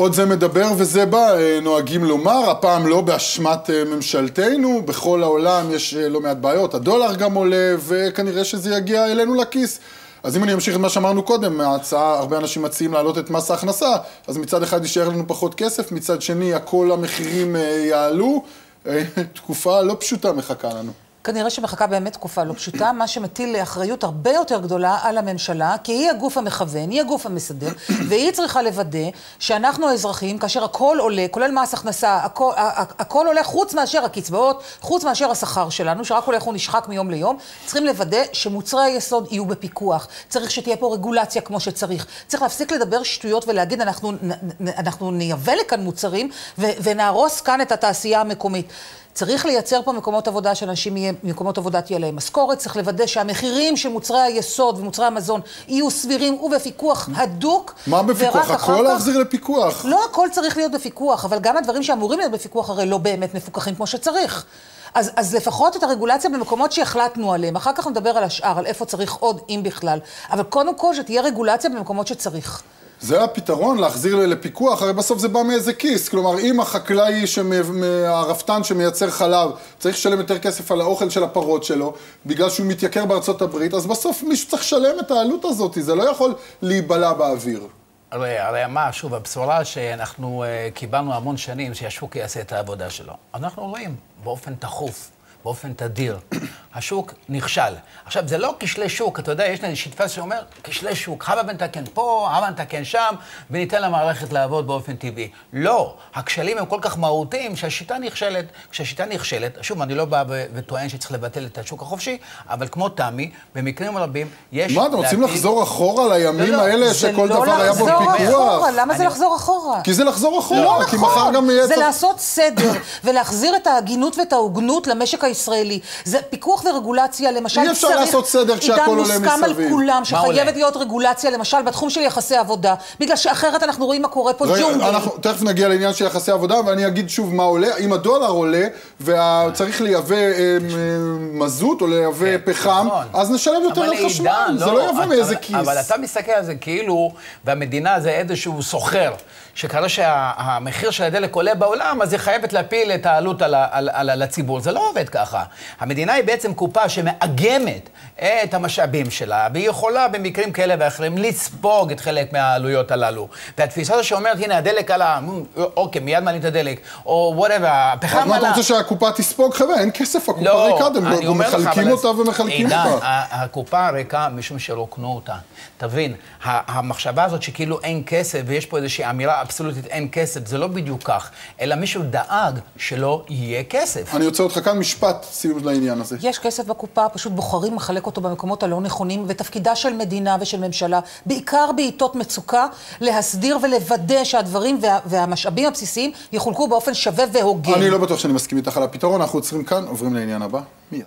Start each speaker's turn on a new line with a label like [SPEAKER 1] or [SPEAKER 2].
[SPEAKER 1] עוד זה מדבר וזה בא, נוהגים לומר, הפעם לא באשמת ממשלתנו, בכל העולם יש לא מעט בעיות, הדולר גם עולה, וכנראה שזה יגיע אלינו לכיס. אז אם אני אמשיך את מה שאמרנו קודם, ההצעה, הרבה אנשים מציעים להעלות את מס ההכנסה, אז מצד אחד יישאר לנו פחות כסף, מצד שני, הכל המחירים יעלו, תקופה לא פשוטה מחכה לנו.
[SPEAKER 2] כנראה שמחכה באמת תקופה לא פשוטה, מה שמטיל לאחריות הרבה יותר גדולה על הממשלה, כי היא הגוף המכוון, היא הגוף המסדר, והיא צריכה לוודא שאנחנו האזרחים, כאשר הכל עולה, כולל מס הכנסה, הכל עולה חוץ מאשר הקצבאות, חוץ מאשר השכר שלנו, שרק הולך ונשחק מיום ליום, צריכים לוודא שמוצרי היסוד יהיו בפיקוח. צריך שתהיה פה רגולציה כמו שצריך. צריך להפסיק לדבר שטויות ולהגיד, אנחנו נייבא לכאן מוצרים ונהרוס כאן את התעשייה המקומית. צריך לייצר פה מקומות עבודה שאנשים מקומות עבודה תהיה להם משכורת, צריך לוודא שהמחירים של מוצרי היסוד ומוצרי המזון יהיו סבירים ובפיקוח הדוק.
[SPEAKER 1] מה בפיקוח? הכל להחזיר לפיקוח.
[SPEAKER 2] לא הכל צריך להיות בפיקוח, אבל גם הדברים שאמורים להיות בפיקוח הרי לא באמת מפוקחים כמו שצריך. אז לפחות את הרגולציה במקומות שהחלטנו עליהם, אחר כך נדבר על השאר, על איפה צריך עוד, אם בכלל. אבל קודם כל שתהיה רגולציה במקומות שצריך.
[SPEAKER 1] זה הפתרון, להחזיר לפיקוח, הרי בסוף זה בא מאיזה כיס. כלומר, אם החקלאי, הרפתן שמייצר חלב, צריך לשלם יותר כסף על האוכל של הפרות שלו, בגלל שהוא מתייקר בארצות הברית, אז בסוף מישהו צריך לשלם את העלות הזאת, זה לא יכול להיבלע באוויר.
[SPEAKER 3] הרי מה, שוב, הבשורה שאנחנו קיבלנו המון שנים שהשוק יעשה את העבודה שלו. אנחנו רואים באופן תכוף, באופן תדיר. השוק נכשל. עכשיו, זה לא כשלי שוק, אתה יודע, יש לי שתפס שאומר, כשלי שוק, הבה נתקן פה, הבה נתקן שם, וניתן למערכת לעבוד באופן טבעי. לא, הכשלים הם כל כך מהותיים שהשיטה נכשלת. כשהשיטה נכשלת, שוב, אני לא בא וטוען שצריך לבטל את השוק החופשי, אבל כמו תמי, במקרים רבים יש...
[SPEAKER 1] מה, אתם רוצים לחזור אחורה לימים האלה שכל דבר היה בו פיקוח?
[SPEAKER 2] למה זה לחזור אחורה?
[SPEAKER 1] כי זה לחזור אחורה, כי מחר גם יהיה...
[SPEAKER 2] זה לעשות סדר ולהחזיר את ההגינות ואת ההוגנות למשק הישראלי. זה פיקוח ורגולציה, למשל
[SPEAKER 1] אי אפשר לעשות סדר כשהכל עולה מסביב.
[SPEAKER 2] עידן מוסכם על כולם שחייבת להיות רגולציה, למשל בתחום של יחסי עבודה, בגלל שאחרת אנחנו רואים מה קורה פה ג'ונגל.
[SPEAKER 1] אנחנו תכף נגיע לעניין של יחסי עבודה, ואני אגיד שוב מה עולה. אם הדולר עולה, וצריך לייבא מזוט או לייבא פחם, אז נשלם יותר על חשמל, זה לא יבוא מאיזה כיס.
[SPEAKER 3] אבל אתה מסתכל על זה כאילו, והמדינה זה איזשהו סוחר, שקרה שהמחיר של הדלק עולה בעולם, אז היא חייבת להפיל את העלות על הציבור. זה לא עובד ככה. המדינה היא בעצם קופה שמאגמת את המשאבים שלה, והיא יכולה במקרים כאלה ואחרים לספוג את חלק מהעלויות הללו. והתפיסה הזו שאומרת, הנה הדלק עלה, אוקיי, מיד מעלים את הדלק, או whatever, הפחם עלה.
[SPEAKER 1] מה אתה רוצה שהקופה תספוג? חבר'ה, אין כסף, הקופה ריקה, הם מחלקים אותה ומחלקים אותה.
[SPEAKER 3] הקופה ריקה משום שרוקנו אותה. תבין, המחשבה הזאת שכאילו אין כסף, ויש פה איזושהי אמירה אבסולוטית אין כסף, זה לא בדיוק כך, אלא מישהו דאג שלא יהיה כסף.
[SPEAKER 1] אני רוצה אותך כאן משפט סיום לעניין הזה.
[SPEAKER 2] יש כסף בקופה, פשוט בוחרים לחלק אותו במקומות הלא נכונים, ותפקידה של מדינה ושל ממשלה, בעיקר בעיתות מצוקה, להסדיר ולוודא שהדברים והמשאבים הבסיסיים יחולקו באופן שווה והוגן.
[SPEAKER 1] אני לא בטוח שאני מסכים איתך על הפתרון, אנחנו עוצרים כאן, עוברים לעניין הבא. מיד.